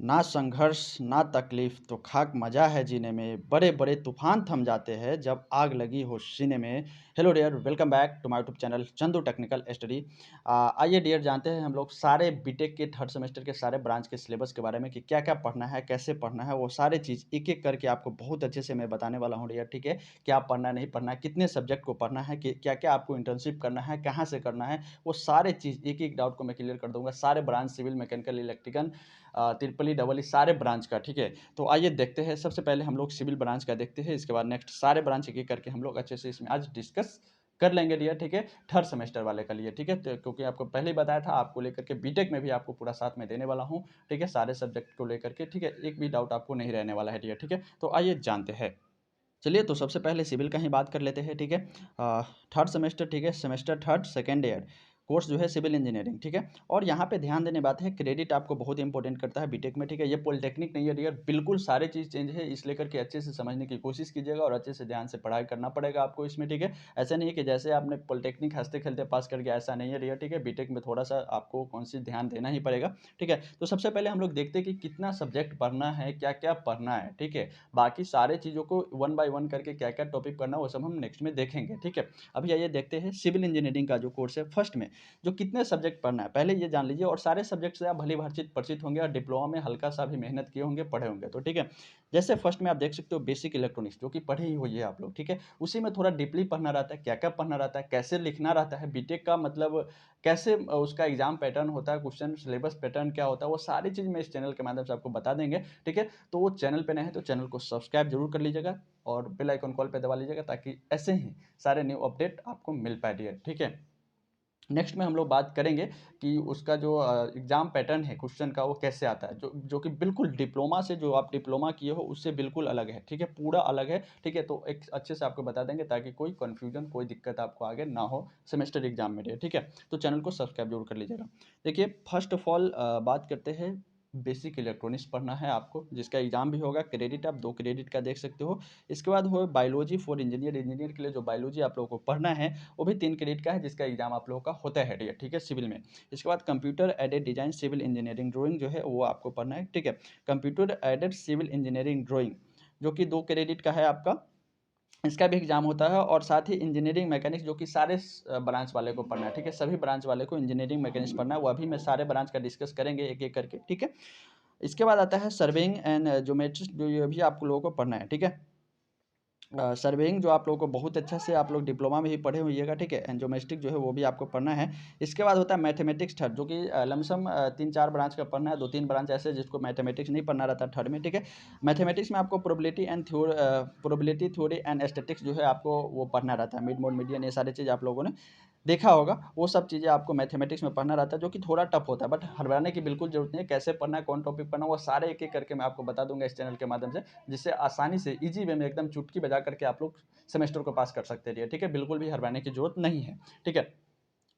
ना संघर्ष ना तकलीफ तो खाक मजा है जीने में, बड़े बड़े तूफान थम जाते हैं जब आग लगी हो सीने में। Hello dear, welcome back to my YouTube channel Chandu technical study. आइए डियर, जानते हैं हम लोग सारे बीटेक के थर्ड सेमेस्टर के सारे ब्रांच के सिलेबस के बारे में कि क्या क्या पढ़ना है, कैसे पढ़ना है। वो सारे चीज़ एक एक करके आपको बहुत अच्छे से मैं बताने वाला हूँ डियर। ठीक है, क्या पढ़ना है, नहीं पढ़ना है, कितने सब्जेक्ट को पढ़ना है, कि क्या क्या आपको इंटर्नशिप करना है, कहाँ से करना है, वो सारे चीज़ एक एक डाउट को मैं क्लियर कर दूंगा। सारे branch, civil, mechanical, electrical, triple E, double E, सारे ब्रांच का। ठीक है, तो आइए देखते हैं। सबसे पहले हम लोग सिविल ब्रांच का देखते हैं, इसके बाद नेक्स्ट सारे ब्रांच एक एक करके हम लोग अच्छे से इसमें आज डिस्कस कर लेंगे डियर। ठीक है, थर्ड सेमेस्टर वाले का लिए। ठीक है, तो क्योंकि आपको पहले ही बताया था, आपको लेकर के बीटेक में भी आपको पूरा साथ में देने वाला हूँ। ठीक है, सारे सब्जेक्ट को लेकर के। ठीक है, एक भी डाउट आपको नहीं रहने वाला है डियर। ठीक है, तो आइए जानते हैं। चलिए, तो सबसे पहले सिविल का ही बात कर लेते हैं। ठीक है, थर्ड सेमेस्टर, ठीक है, semester third, second year course जो है सिविल इंजीनियरिंग। ठीक है, और यहाँ पे ध्यान देने बात है, क्रेडिट आपको बहुत इंपॉर्टेंट करता है बीटेक में। ठीक है, ये पॉलिटेक्निक नहीं है डियर, बिल्कुल सारे चीज़ चेंज है, इस लेकर के अच्छे से समझने की कोशिश कीजिएगा और अच्छे से ध्यान से पढ़ाई करना पड़ेगा आपको इसमें। ठीक है, ऐसा नहीं है कि जैसे आपने पॉलिटेक्निक हंसते खेलते पास कर गया, ऐसा नहीं है डियर। ठीक है, बीटेक में थोड़ा सा आपको कौन सी ध्यान देना ही पड़ेगा। ठीक है, तो सबसे पहले हम लोग देखते हैं कि कितना सब्जेक्ट पढ़ना है, क्या क्या पढ़ना है। ठीक है, बाकी सारे चीज़ों को वन बाय वन करके क्या क्या टॉपिक करना है वो सब हम नेक्स्ट में देखेंगे। ठीक है, अभी आइए देखते हैं सिविल इंजीनियरिंग का जो कोर्स है फर्स्ट में जो कितने सब्जेक्ट पढ़ना है, पहले ये जान लीजिए। और सारे सब्जेक्ट से आप भली भांति परिचित होंगे और डिप्लोमा में हल्का सा भी मेहनत किए होंगे, पढ़े होंगे। तो ठीक है, जैसे फर्स्ट में आप देख सकते हो बेसिक इलेक्ट्रॉनिक्स, जो कि पढ़े ही हुई है आप लोग। ठीक है, उसी में थोड़ा डीपली पढ़ना रहता है, क्या क्या पढ़ना रहता है, कैसे लिखना रहता है बीटेक का, मतलब कैसे उसका एग्जाम पैटर्न होता है, क्वेश्चन सिलेबस पैटर्न क्या होता है, वो सारी चीज़ मैं इस चैनल के माध्यम से आपको बता देंगे। ठीक है, तो वो चैनल पे नए हैं तो चैनल को सब्सक्राइब जरूर कर लीजिएगा और बेल आइकन कॉल पे दबा लीजिएगा, ताकि ऐसे ही सारे न्यू अपडेट आपको मिल पाए डियर। ठीक है, नेक्स्ट में हम लोग बात करेंगे कि उसका जो एग्ज़ाम पैटर्न है क्वेश्चन का, वो कैसे आता है, जो कि बिल्कुल डिप्लोमा से, जो आप डिप्लोमा किए हो उससे बिल्कुल अलग है। ठीक है, पूरा अलग है। ठीक है, तो एक अच्छे से आपको बता देंगे ताकि कोई कन्फ्यूजन, कोई दिक्कत आपको आगे ना हो सेमेस्टर एग्जाम में। ठीक है, तो चैनल को सब्सक्राइब जरूर कर लीजिएगा। देखिए, फर्स्ट ऑफ ऑल बात करते हैं, बेसिक इलेक्ट्रॉनिक्स पढ़ना है आपको, जिसका एग्जाम भी होगा। क्रेडिट आप 2 क्रेडिट का देख सकते हो। इसके बाद हो बायोलॉजी फॉर इंजीनियर, इंजीनियर के लिए जो बायोलॉजी आप लोगों को पढ़ना है वो भी 3 क्रेडिट का है, जिसका एग्जाम आप लोगों का होता है डियर। ठीक है, सिविल में। इसके बाद computer aided design civil engineering drawing जो है वो आपको पढ़ना है। ठीक है, computer aided civil engineering drawing, जो कि 2 क्रेडिट का है आपका, इसका भी एग्जाम होता है। और साथ ही इंजीनियरिंग मैकेनिक्स, जो कि सारे ब्रांच वाले को पढ़ना है। ठीक है, सभी ब्रांच वाले को इंजीनियरिंग मैकेनिक्स पढ़ना है, वो अभी मैं सारे ब्रांच का डिस्कस करेंगे एक एक करके। ठीक है, इसके बाद आता है सर्वेइंग एंड ज्योमेट्रिक्स, जो ये भी आप लोगों को पढ़ना है। ठीक है, सर्वेइंग जो आप लोगों को बहुत अच्छा से आप लोग डिप्लोमा में ही पढ़े होइएगा। ठीक है, एंजियोमेट्रिक जो है वो भी आपको पढ़ना है। इसके बाद होता है मैथमेटिक्स थर्ड, जो कि लमसम 3-4 ब्रांच का पढ़ना है, 2-3 ब्रांच ऐसे जिसको मैथमेटिक्स नहीं पढ़ना रहता थर्ड में। ठीक है, मैथमेटिक्स में आपको प्रोबेबिलिटी थ्योरी एंड स्टैटिस्टिक्स जो है आपको वो पढ़ना रहता है। मिड मोड, मीडियन, ये सारी चीज़ आप लोगों ने देखा होगा। वो सब चीज़ें आपको मैथमेटिक्स में पढ़ना रहता है, जो कि थोड़ा टफ होता है, बट हड़बड़ाने की बिल्कुल जरूरत नहीं है। कैसे पढ़ना है, कौन टॉपिक पढ़ना है, वो सारे एक एक करके मैं आपको बता दूंगा इस चैनल के माध्यम से, जिससे आसानी से इजी वे में एकदम चुटकी बजा करके आप लोग सेमेस्टर को पास कर सकते हैं। ठीक है, बिल्कुल भी हड़बड़ाने की जरूरत नहीं है। ठीक है,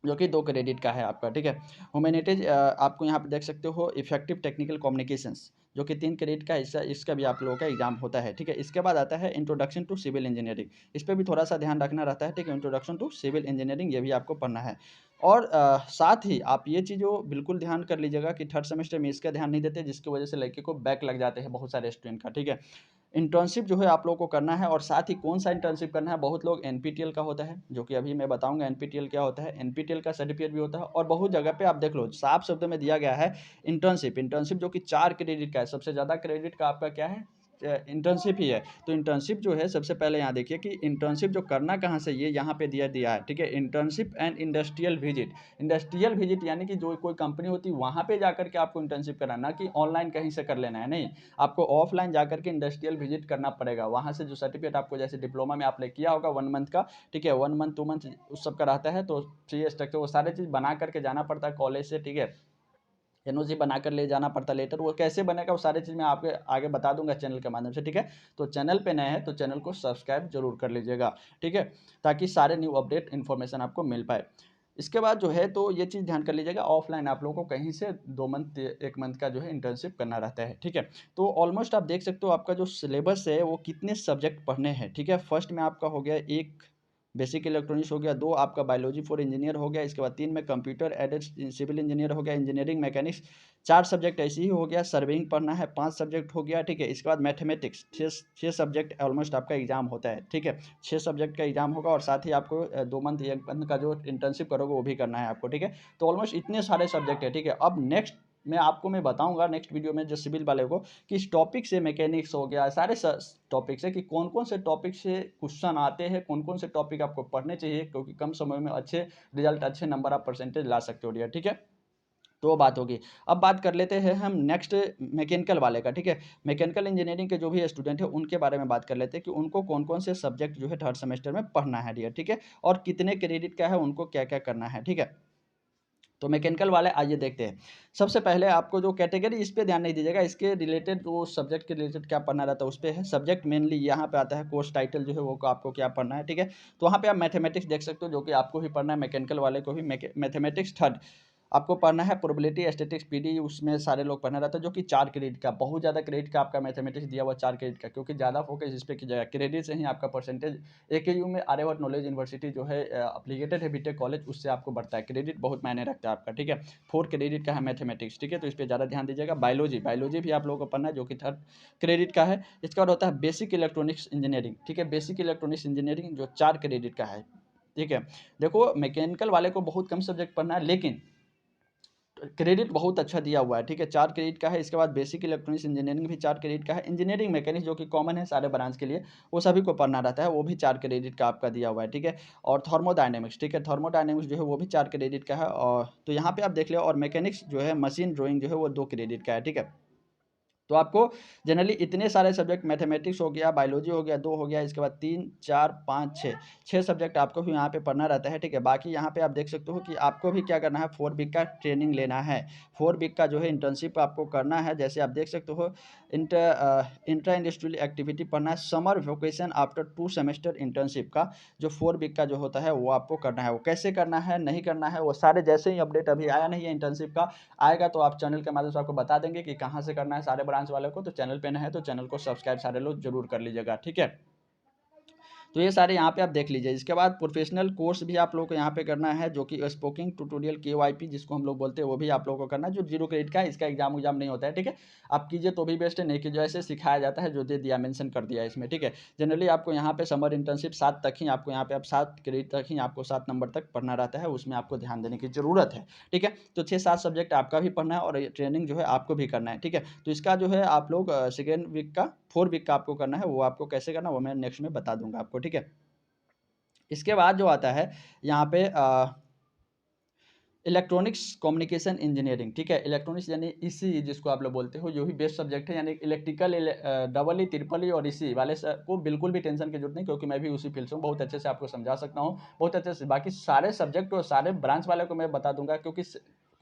जो कि 2 क्रेडिट का है आपका। ठीक है, ह्यूमैनिटीज आपको यहाँ पे देख सकते हो इफेक्टिव टेक्निकल कम्युनिकेशंस, जो कि 3 क्रेडिट का हिस्सा, इसका भी आप लोगों का एग्जाम होता है। ठीक है, इसके बाद आता है इंट्रोडक्शन टू सिविल इंजीनियरिंग, इस पर भी थोड़ा सा ध्यान रखना रहता है। ठीक है, इंट्रोडक्शन टू सिविल इंजीनियरिंग ये भी आपको पढ़ना है। और साथ ही आप ये चीज़ों बिल्कुल ध्यान कर लीजिएगा कि थर्ड सेमेस्टर में इसका ध्यान नहीं देते, जिसकी वजह से लड़के को बैक लग जाते हैं बहुत सारे स्टूडेंट का। ठीक है, इंटर्नशिप जो है आप लोगों को करना है, और साथ ही कौन सा इंटर्नशिप करना है, बहुत लोग एनपीटीएल का होता है, जो कि अभी मैं बताऊंगा एनपीटीएल क्या होता है। एनपीटीएल का सर्टिफिकेट भी होता है, और बहुत जगह पे आप देख लो साफ शब्दों में दिया गया है इंटर्नशिप जो कि 4 क्रेडिट का है। सबसे ज़्यादा क्रेडिट का आपका क्या है, इंटर्नशिप ही है। तो इंटर्नशिप जो है, सबसे पहले यहाँ देखिए कि इंटर्नशिप जो करना कहाँ से, ये यहाँ पे दिया दिया है। ठीक है, internship and industrial visit, industrial visit यानी कि जो कोई कंपनी होती है वहाँ पे जाकर के आपको इंटर्नशिप करना, ना कि ऑनलाइन कहीं से कर लेना है, नहीं। आपको ऑफलाइन जाकर के इंडस्ट्रियल विजिट करना पड़ेगा, वहाँ से जो सर्टिफिकेट आपको, जैसे डिप्लोमा में आपने किया होगा 1 मंथ का। ठीक है, 1 मंथ 2 मंथ उस सब का रहता है, तो चाहिए स्ट्रक्चर, वो सारी चीज़ बना करके जाना पड़ता है कॉलेज से। ठीक है, एनओसी बना कर ले जाना पड़ता है लेटर, वो कैसे बनेगा वो सारी चीज़ मैं आपके आगे बता दूंगा चैनल के माध्यम से। ठीक है, तो चैनल पे नए हैं तो चैनल को सब्सक्राइब जरूर कर लीजिएगा। ठीक है, ताकि सारे न्यू अपडेट इन्फॉर्मेशन आपको मिल पाए। इसके बाद जो है, तो ये चीज़ ध्यान कर लीजिएगा, ऑफलाइन आप लोगों को कहीं से 2 मंथ 1 मंथ का जो है इंटर्नशिप करना रहता है। ठीक है, तो ऑलमोस्ट आप देख सकते हो आपका जो सिलेबस है वो कितने सब्जेक्ट पढ़ने हैं। ठीक है, फर्स्ट में आपका हो गया 1 बेसिक इलेक्ट्रॉनिक्स हो गया, 2 आपका बायोलॉजी फॉर इंजीनियर हो गया, इसके बाद 3 में कंप्यूटर एडेड सिविल इंजीनियर हो गया, इंजीनियरिंग मैकेनिक्स 4 सब्जेक्ट ऐसे ही हो गया, सर्वेइंग पढ़ना है 5 सब्जेक्ट हो गया, ठीक है। इसके बाद मैथमेटिक्स 6 सब्जेक्ट ऑलमोस्ट आपका एग्जाम होता है, ठीक है। 6 सब्जेक्ट का एग्जाम होगा और साथ ही आपको 2 मंथ 1 मंथ का जो इंटर्नशिप करोगे वो भी करना है आपको, ठीक है। तो ऑलमोस्ट इतने सारे सब्जेक्ट है, ठीक है। अब नेक्स्ट मैं बताऊंगा नेक्स्ट वीडियो में जो सिविल वाले को कि इस टॉपिक से मैकेनिक्स हो गया, सारे टॉपिक से कि कौन कौन से टॉपिक से क्वेश्चन आते हैं, कौन कौन से टॉपिक आपको पढ़ने चाहिए, क्योंकि कम समय में अच्छे रिजल्ट, अच्छे नंबर आप परसेंटेज ला सकते हो डियर, ठीक है। तो बात होगी। अब बात कर लेते हैं हम नेक्स्ट मैकेनिकल वाले का, ठीक है। मैकेनिकल इंजीनियरिंग के जो भी स्टूडेंट है उनके बारे में बात कर लेते हैं कि उनको कौन कौन से सब्जेक्ट जो है थर्ड सेमेस्टर में पढ़ना है डियर, ठीक है, और कितने क्रेडिट का है, उनको क्या क्या करना है, ठीक है। तो मैकेनिकल वाले आइए देखते हैं। सबसे पहले आपको जो कैटेगरी, इस पे ध्यान नहीं दीजिएगा, इसके रिलेटेड जो सब्जेक्ट के रिलेटेड क्या पढ़ना रहता है उस पे है। सब्जेक्ट मेनली यहाँ पे आता है, कोर्स टाइटल जो है वो आपको क्या पढ़ना है, ठीक है। तो वहाँ पे आप मैथमेटिक्स देख सकते हो जो कि आपको भी पढ़ना है, मैकेनिकल वाले को भी मैथमेटिक्स थर्ड आपको पढ़ना है। प्रोबेबिलिटी स्टैटिस्टिक्स पीडी उसमें सारे लोग पढ़ना रहता है, जो कि 4 क्रेडिट का, बहुत ज़्यादा क्रेडिट का आपका मैथमेटिक्स दिया हुआ 4 क्रेडिट का, क्योंकि ज़्यादा फोकस इस पर की जाएगा। क्रेडिट से ही आपका परसेंटेज AKU में आर्यभट्ट नॉलेज यूनिवर्सिटी जो है अप्लीकेटेड है बीटेक कॉलेज, उससे आपको बढ़ता है। क्रेडिट बहुत मायने रखता है आपका, ठीक है। 4 क्रेडिट का है मैथमेटिक्स, ठीक है, तो इस पर ज़्यादा ध्यान दीजिएगा। बायोलॉजी भी आप लोगों को पढ़ना है जो कि 3rd क्रेडिट का है। इसके बाद होता है बेसिक इलेक्ट्रॉनिक्स इंजीनियरिंग, ठीक है, बेसिक इलेक्ट्रॉनिक्स इंजीनियरिंग जो 4 क्रेडिट का है, ठीक है। देखो मैकेनिकल वाले को बहुत कम सब्जेक्ट पढ़ना है, लेकिन क्रेडिट बहुत अच्छा दिया हुआ है, ठीक है, 4 क्रेडिट का है। इसके बाद बेसिक इलेक्ट्रॉनिक्स इंजीनियरिंग भी 4 क्रेडिट का है। इंजीनियरिंग मैकेनिक्स जो कि कॉमन है सारे ब्रांच के लिए, वो सभी को पढ़ना रहता है, वो भी 4 क्रेडिट का आपका दिया हुआ है, ठीक है। और थर्मोडायनेमिक्स, ठीक है, थर्मोडायनेमिक्स जो है वो भी 4 क्रेडिट का है। और तो यहाँ पे आप देख लो, और मैकेनिक्स जो है मशीन ड्राइंग जो है वो 2 क्रेडिट का है, ठीक है। तो आपको जनरली इतने सारे सब्जेक्ट, मैथमेटिक्स हो गया, बायोलॉजी हो गया, 2 हो गया, इसके बाद 3 4 5 6 सब्जेक्ट आपको भी यहाँ पे पढ़ना रहता है, ठीक है। बाकी यहाँ पे आप देख सकते हो कि आपको भी क्या करना है, 4 वीक का ट्रेनिंग लेना है, 4 वीक का जो है इंटर्नशिप आपको करना है। जैसे आप देख सकते हो इंट्रा इंडस्ट्रियल एक्टिविटी पढ़ना है, summer vacation after 2 semester internship का जो 4 वीक का जो होता है वो आपको करना है। वो कैसे करना है, नहीं करना है, वो सारे जैसे ही अपडेट अभी आया नहीं है इंटर्नशिप का, आएगा तो आप चैनल के माध्यम से आपको बता देंगे कि कहाँ से करना है सारे ब्रांच वाले को। तो चैनल पे नए है तो चैनल को सब्सक्राइब सारे लोग जरूर कर लीजिएगा, ठीक है। तो ये सारे यहाँ पे आप देख लीजिए। इसके बाद प्रोफेशनल कोर्स भी आप लोग को यहाँ पे करना है, जो कि स्पोकिंग ट्यूटोरियल KYP जिसको हम लोग बोलते हैं, वो भी आप लोगों को करना है, जो 0 क्रेडिट का है। इसका एग्जाम नहीं होता है, ठीक है। आप कीजिए तो भी बेस्ट है, नहीं कीजिए ऐसे सिखाया जाता है, जो दे दिया मेंशन कर दिया इसमें, ठीक है। जनरली आपको यहाँ पे समर इंटर्नशिप 7 तक ही आपको यहाँ पे, आप 7 क्रेडिट तक ही आपको 7 नंबर तक पढ़ना रहता है, उसमें आपको ध्यान देने की जरूरत है, ठीक है। तो 6-7 सब्जेक्ट आपका भी पढ़ना है और ट्रेनिंग जो है आपको भी करना है, ठीक है। तो इसका जो है आप लोग सेकेंड वीक का 4 वीक का आपको करना है, वो आपको कैसे करना वो मैं नेक्स्ट में बता दूंगा आपको, ठीक है। इसके बाद जो आता है यहाँ पे इलेक्ट्रॉनिक्स कम्युनिकेशन इंजीनियरिंग, ठीक है। इलेक्ट्रॉनिक्स यानी ECE जिसको आप लोग बोलते हो, जो भी बेस्ट सब्जेक्ट है, यानी electrical double E triple E और ECE वाले को बिल्कुल भी टेंशन की जरूरत नहीं, क्योंकि मैं भी उसी फील्ड से हूँ, बहुत अच्छे से आपको समझा सकता हूँ, बहुत अच्छे से। बाकी सारे सब्जेक्ट और सारे ब्रांच वाले को मैं बता दूंगा, क्योंकि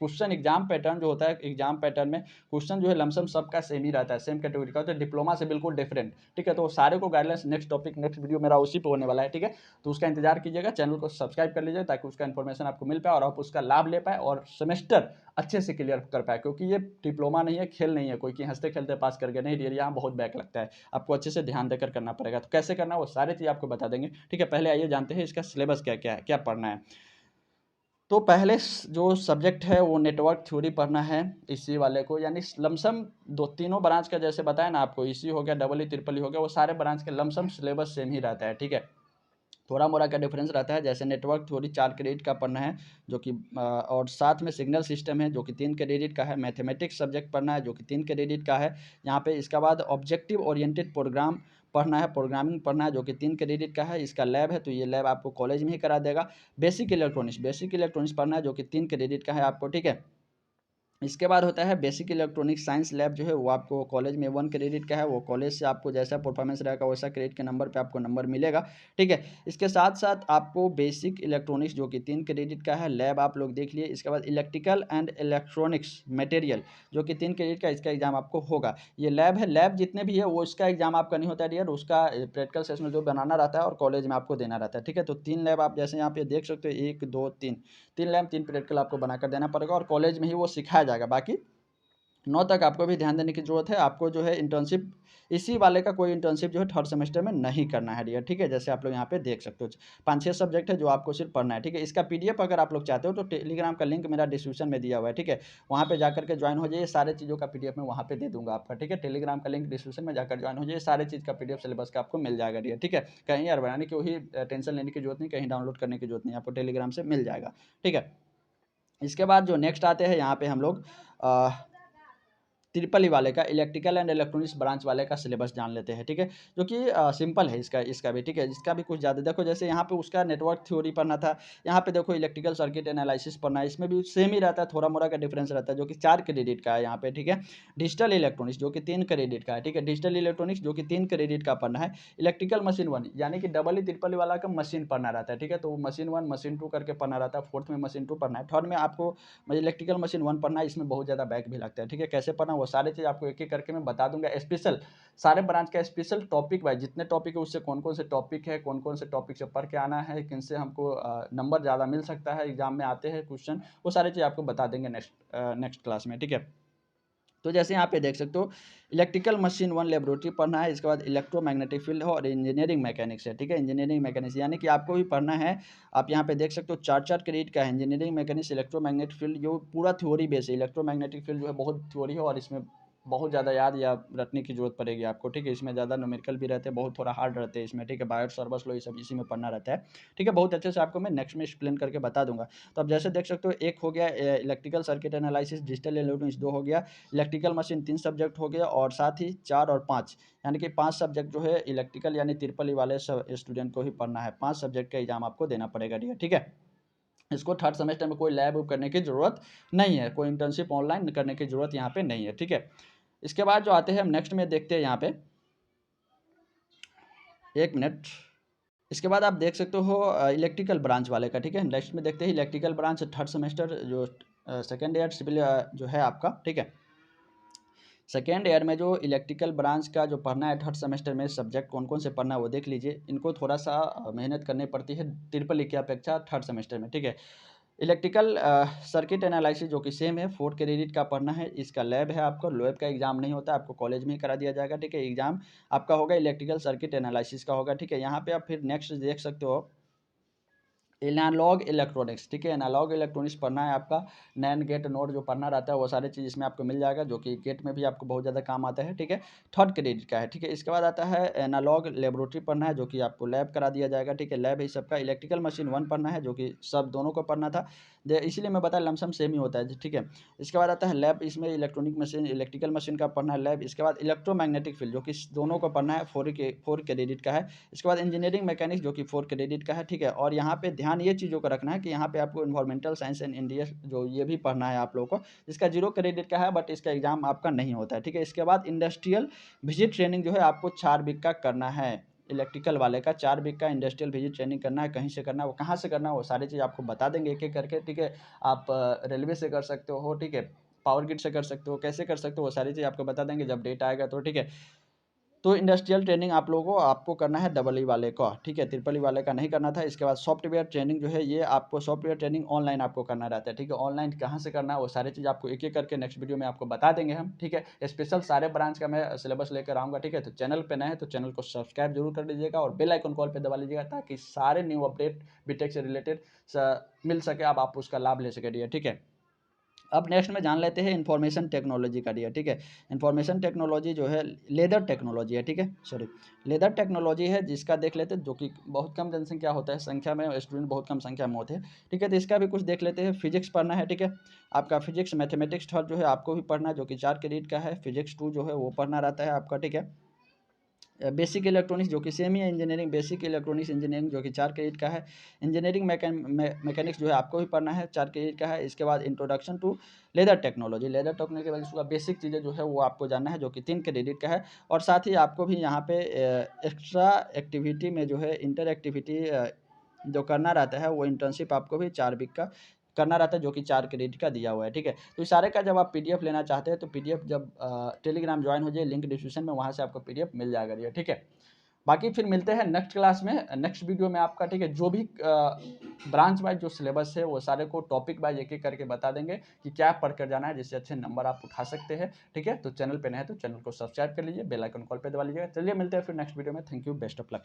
क्वेश्चन एग्जाम पैटर्न जो होता है, एग्जाम पैटर्न में क्वेश्चन जो है लमसम सबका सेम ही रहता है, सेम कैटेगरी का होता है, डिप्लोमा से बिल्कुल डिफरेंट, ठीक है। तो सारे को guidelines next topic next video मेरा उसी पे होने वाला है, ठीक है। तो उसका इंतजार कीजिएगा, चैनल को सब्सक्राइब कर लीजिए ताकि उसका इन्फॉर्मेशन आपको मिल पाए और आप उसका लाभ ले पाए और सेमेस्टर अच्छे से क्लियर कर पाए, क्योंकि ये डिप्लोमा नहीं है, खेल नहीं है कोई कि हंसते खेलते पास कर गए, नहीं डियर, यहाँ बहुत बैक लगता है, आपको अच्छे से ध्यान देकर करना पड़ेगा। तो कैसे करना है वो सारी चीज़ आपको बता देंगे, ठीक है। पहले आइए जानते हैं इसका सिलेबस क्या क्या है, क्या पढ़ना है। तो पहले जो सब्जेक्ट है वो नेटवर्क थ्योरी पढ़ना है इसी वाले को, यानी लमसम तीनों ब्रांच का जैसे बताया ना आपको, ECE हो गया, डबल ई ट्रिपल ई हो गया, वो सारे ब्रांच के लमसम सिलेबस सेम ही रहता है, ठीक है। थोड़ा मोड़ा का डिफरेंस रहता है, जैसे नेटवर्क थ्योरी 4 क्रेडिट का पढ़ना है, जो कि और साथ में सिग्नल सिस्टम है जो कि 3 क्रेडिट का है। मैथमेटिक्स सब्जेक्ट पढ़ना है जो कि 3 क्रेडिट का है यहाँ पे। इसके बाद ऑब्जेक्टिव ओरिएंटेड प्रोग्राम पढ़ना है, प्रोग्रामिंग पढ़ना है जो कि 3 क्रेडिट का है। इसका लैब है तो ये लैब आपको कॉलेज में ही करा देगा। बेसिक इलेक्ट्रॉनिक्स पढ़ना है जो कि 3 क्रेडिट का है आपको, ठीक है। इसके बाद होता है बेसिक इलेक्ट्रॉनिक साइंस लैब, जो है वो आपको कॉलेज में 1 क्रेडिट का है, वो कॉलेज से आपको जैसा परफॉर्मेंस रहेगा वैसा क्रेडिट के नंबर पे आपको नंबर मिलेगा, ठीक है। इसके साथ साथ आपको बेसिक इलेक्ट्रॉनिक्स जो कि 3 क्रेडिट का है, लैब आप लोग देख लिए। इसके बाद इलेक्ट्रिकल एंड इलेक्ट्रॉनिक्स मटेरियल जो कि 3 क्रेडिट का, इसका एग्जाम आपको होगा। ये लैब है, लैब जितने भी है वो इसका एग्जाम आपका नहीं होता है डियर, उसका प्रैक्टिकल सेशन जो बनाना रहता है और कॉलेज में आपको देना रहता है, ठीक है। तो 3 लैब आप जैसे यहाँ पे देख सकते हो, 1 2 3 3 लैब 3 प्रैक्टिकल आपको बनाकर देना पड़ेगा और कॉलेज में ही वो सिखाया जाएगा। बाकी 9 तक आपको भी ध्यान देने की ज़रूरत है। आपको जो है इंटर्नशिप इसी वाले का कोई इंटर्नशिप जो है थर्ड सेमेस्टर में नहीं करना है डियर, ठीक है? जैसे आप लोग यहाँ पे देख सकते हो 5-6 सब्जेक्ट है जो आपको सिर्फ पढ़ना है, ठीक है? इसका पीडीएफ अगर आप लोग चाहते हो तो टेलीग्राम का लिंक मेरा डिस्क्रिप्शन में दिया हुआ है, ठीक है? वहाँ पे जाकर के ज्वाइन हो जाइए, सारे चीज़ों का पीडीएफ मैं वहाँ पे दे दूँगा आपका, ठीक है? टेलीग्राम का लिंक डिस्क्रिप्शन में जाकर ज्वाइन हो जाइए, सारे चीज़ का पीडीएफ सिलेबस का आपको मिल जाएगा डियर, ठीक है? कहीं यार बनाने की वही टेंशन लेने की ज़रूरत नहीं, कहीं डाउनलोड करने की ज़रूरत नहीं, आपको टेलीग्राम से मिल जाएगा, ठीक है? इसके बाद जो नेक्स्ट आते हैं यहाँ पे हम लोग अ ट्रिपल ई वाले का इलेक्ट्रिकल एंड इलेक्ट्रॉनिक्स ब्रांच वाले का सिलेबस जान लेते हैं, ठीक है? जो कि सिंपल है इसका इसका भी, ठीक है? इसका भी कुछ ज़्यादा देखो, जैसे यहाँ पे उसका नेटवर्क थ्योरी पढ़ना था, यहाँ पे देखो इलेक्ट्रिकल सर्किट एनालिसिस पढ़ना है, इसमें भी सेम ही रहता है, थोड़ा-मोड़ा का डिफरेंस रहता है, जो कि 4 क्रेडिट का है यहाँ पे, ठीक है? डिजिटल इलेक्ट्रॉनिक्स जो कि 3 क्रेडिट का है, ठीक है? डिजिटल इलेक्ट्रॉनिक्स जो कि 3 क्रेडिट का पढ़ना है। इलेक्ट्रिकल मशीन 1 यानी कि डबल ई ट्रिपल ई वाला का मशीन पढ़ना रहता है, ठीक है? तो मशीन 1, मशीन 2 करके पढ़ना रहता है, 4th में मशीन 2 पढ़ना है, 3rd में आपको इलेक्ट्रिकल मशीन 1 पढ़ना है, इसमें बहुत ज़्यादा बैक भी लगता है, ठीक है? कैसे पढ़ना वो सारी चीज़ आपको एक-एक करके मैं बता दूँगा। स्पेशल सारे ब्रांच का स्पेशल टॉपिक वाइज़ जितने टॉपिक है उससे कौन-कौन से टॉपिक है, कौन-कौन से टॉपिक से पढ़ के आना है, किनसे हमको नंबर ज़्यादा मिल सकता है, एग्ज़ाम में आते हैं क्वेश्चन, वो सारी चीज़ आपको बता देंगे नेक्स्ट क्लास में, ठीक है? तो जैसे यहाँ पे देख सकते हो इलेक्ट्रिकल मशीन 1 लैबोरेटरी पढ़ना है, इसके बाद इलेक्ट्रोमैग्नेटिक फील्ड है और इंजीनियरिंग मैकेनिक्स है, ठीक है? इंजीनियरिंग मैकेनिक्स यानी कि आपको भी पढ़ना है, आप यहाँ पे देख सकते हो 4-4 क्रेडिट का है इंजीनियरिंग मैकेनिक्स, इलेक्ट्रोमैग्नेटिक फील्ड जो पूरा थ्योरी बेस है, इलेक्ट्रोमैग्नेटिक फील्ड जो है बहुत थ्योरी है और इसमें बहुत ज़्यादा याद या रटने की ज़रूरत पड़ेगी आपको, ठीक है? इसमें ज़्यादा न्यूमेरिकल भी रहते हैं, बहुत थोड़ा हार्ड रहते हैं इसमें, ठीक है? बायोट सर्वस लो ये सब इसी में पढ़ना रहता है, ठीक है? बहुत अच्छे से आपको मैं नेक्स्ट में एक्सप्लेन करके बता दूँगा। तो अब जैसे देख सकते हो एक हो गया electrical circuit analysis, digital electronics 2 हो गया, इलेक्ट्रिकल मशीन 3 सब्जेक्ट हो गया और साथ ही 4 और 5 यानी कि 5 सब्जेक्ट जो है इलेक्ट्रिकल यानी ट्रिपल ई वाले स्टूडेंट को ही पढ़ना है। 5 सब्जेक्ट का एग्जाम आपको देना पड़ेगा डियर, ठीक है? इसको थर्ड सेमेस्टर में कोई लैब वैब करने की ज़रूरत नहीं है, कोई इंटर्नशिप ऑनलाइन करने की ज़रूरत यहाँ पे नहीं है, ठीक है? इसके बाद जो आते हैं हम नेक्स्ट में देखते हैं यहाँ पे 1 मिनट। इसके बाद आप देख सकते हो इलेक्ट्रिकल ब्रांच वाले का, ठीक है? नेक्स्ट में देखते हैं इलेक्ट्रिकल ब्रांच थर्ड सेमेस्टर जो सेकंड ईयर सिविल जो है आपका, ठीक है? सेकेंड ईयर में जो इलेक्ट्रिकल ब्रांच का जो पढ़ना है थर्ड सेमेस्टर में सब्जेक्ट कौन-कौन से पढ़ना है वो देख लीजिए। इनको थोड़ा-सा मेहनत करनी पड़ती है ट्रिपल ई की अपेक्षा थर्ड सेमेस्टर में, ठीक है? इलेक्ट्रिकल सर्किट एनालिसिस जो कि सेम है 4 क्रेडिट का पढ़ना है। इसका लैब है आपको, लैब का एग्ज़ाम नहीं होता है, आपको कॉलेज में ही करा दिया जाएगा, ठीक है? एग्ज़ाम आपका होगा इलेक्ट्रिकल सर्किट एनालिसिस का होगा, ठीक है? यहाँ पे आप फिर नेक्स्ट देख सकते हो एनालॉग इलेक्ट्रॉनिक्स, ठीक है? एनालॉग इलेक्ट्रॉनिक्स पढ़ना है आपका, नैंड गेट नोड जो पढ़ना रहता है वो सारी चीज़ इसमें आपको मिल जाएगा, जो कि गेट में भी आपको बहुत ज़्यादा काम आता है, ठीक है? थर्ड क्रेडिट का है, ठीक है? इसके बाद आता है एनालॉग लैबोरेटरी पढ़ना है, जो कि आपको लैब करा दिया जाएगा, ठीक है? लैब है सबका। इलेक्ट्रिकल मशीन 1 पढ़ना है, जो कि सब दोनों को पढ़ना था, इसीलिए मैं बताया लमसम सेम ही होता है, ठीक है? इसके बाद आता है लैब, इसमें इलेक्ट्रिकल मशीन का पढ़ना है लैब। इसके बाद इलेक्ट्रोमैग्नेटिक फील्ड जो कि दोनों को पढ़ना है, 4 क्रेडिट का है। इसके बाद इंजीनियरिंग मैकेनिक्स जो कि 4 क्रेडिट का है, ठीक है? और यहाँ पे ध्यान ये चीज़ों का रखना है कि यहाँ पे आपको एनवायरमेंटल साइंस एंड इंडिया जो ये भी पढ़ना है आप लोगों को, इसका 0 क्रेडिट का है बट इसका एग्ज़ाम आपका नहीं होता है, ठीक है? इसके बाद इंडस्ट्रियल विजिट ट्रेनिंग जो है आपको 4 वीक का करना है। इलेक्ट्रिकल वाले का 4 वीक का इंडस्ट्रियल विजिट ट्रेनिंग करना है, कहीं से करना है, वो कहाँ से करना है, वो सारी चीज़ आपको बता देंगे एक-एक करके, ठीक है? आप रेलवे से कर सकते हो, ठीक है? पावर ग्रिड से कर सकते हो, कैसे कर सकते हो, वो सारी चीज़ आपको बता देंगे जब डेट आएगा तो, ठीक है? तो इंडस्ट्रियल ट्रेनिंग आप लोगों को आपको करना है डबल ई वाले का, ठीक है? ट्रिपल ई वाले का नहीं करना था। इसके बाद सॉफ्टवेयर ट्रेनिंग जो है ये आपको सॉफ्टवेयर ट्रेनिंग ऑनलाइन आपको करना रहता है, ठीक है? ऑनलाइन कहाँ से करना है वो सारी चीज़ आपको एक-एक करके नेक्स्ट वीडियो में आपको बता देंगे हम, ठीक है? स्पेशल सारे ब्रांच का मैं सिलेबस लेकर आऊँगा, ठीक है? तो चैनल पे नए हैं तो चैनल को सब्सक्राइब जरूर कर लीजिएगा और बेल आइकन कॉल पे दबा लीजिएगा ताकि सारे न्यू अपडेट बीटेक से रिलेटेड मिल सके, अब आप उसका लाभ ले सके डियर, ठीक है? अब नेक्स्ट में जान लेते हैं इन्फॉर्मेशन टेक्नोलॉजी का डियर, ठीक है? इन्फॉर्मेशन टेक्नोलॉजी जो है लेदर टेक्नोलॉजी है, ठीक है? सॉरी, लेदर टेक्नोलॉजी है जिसका देख लेते हैं, जो कि बहुत कम जनसंख्या होता है, संख्या में स्टूडेंट बहुत कम संख्या में होते हैं, ठीक है? तो इसका भी कुछ देख लेते हैं। फिजिक्स पढ़ना है, ठीक है? आपका फिजिक्स मैथमेटिक्स थर्ड जो है आपको भी पढ़ना है, जो कि 4 क्रेडिट का है। फिजिक्स 2 जो है वो पढ़ना रहता है आपका, ठीक है? बेसिक इलेक्ट्रॉनिक्स जो कि सेम ही है इंजीनियरिंग, बेसिक इलेक्ट्रॉनिक्स इंजीनियरिंग जो कि 4 क्रेडिट का है। इंजीनियरिंग मैकेनिक्स जो है आपको भी पढ़ना है, 4 क्रेडिट का है। इसके बाद इंट्रोडक्शन टू लेदर टेक्नोलॉजी के बाद उसका बेसिक चीज़ें जो है वो आपको जानना है, जो कि 3 क्रेडिट का है। और साथ ही आपको भी यहाँ पे एक्स्ट्रा एक्टिविटी में जो है इंटर एक्टिविटी जो करना रहता है वो इंटर्नशिप आपको भी 4 वीक का करना रहता है, जो कि 4 क्रेडिट का दिया हुआ है, ठीक है? तो इस सारे का जब आप पीडीएफ लेना चाहते हैं तो पीडीएफ जब टेलीग्राम ज्वाइन हो जाए, लिंक डिस्क्रिप्शन में, वहाँ से आपको पीडीएफ मिल जाएगा ये, ठीक है? बाकी फिर मिलते हैं नेक्स्ट क्लास में, नेक्स्ट वीडियो में आपका, ठीक है। जो भी ब्रांच वाइज जो सिलेबस है वो सारे को टॉपिक वाइज एक एक करके बता देंगे कि क्या पढ़ कर जाना है, जिससे अच्छे नंबर आप उठा सकते हैं, ठीक है। तो चैनल पे नए हैं तो चैनल को सब्सक्राइब कर लीजिए, बेल आइकन कॉल पे दबा लीजिएगा। चलिए मिलते हैं फिर नेक्स्ट वीडियो में। Thank you, best of luck.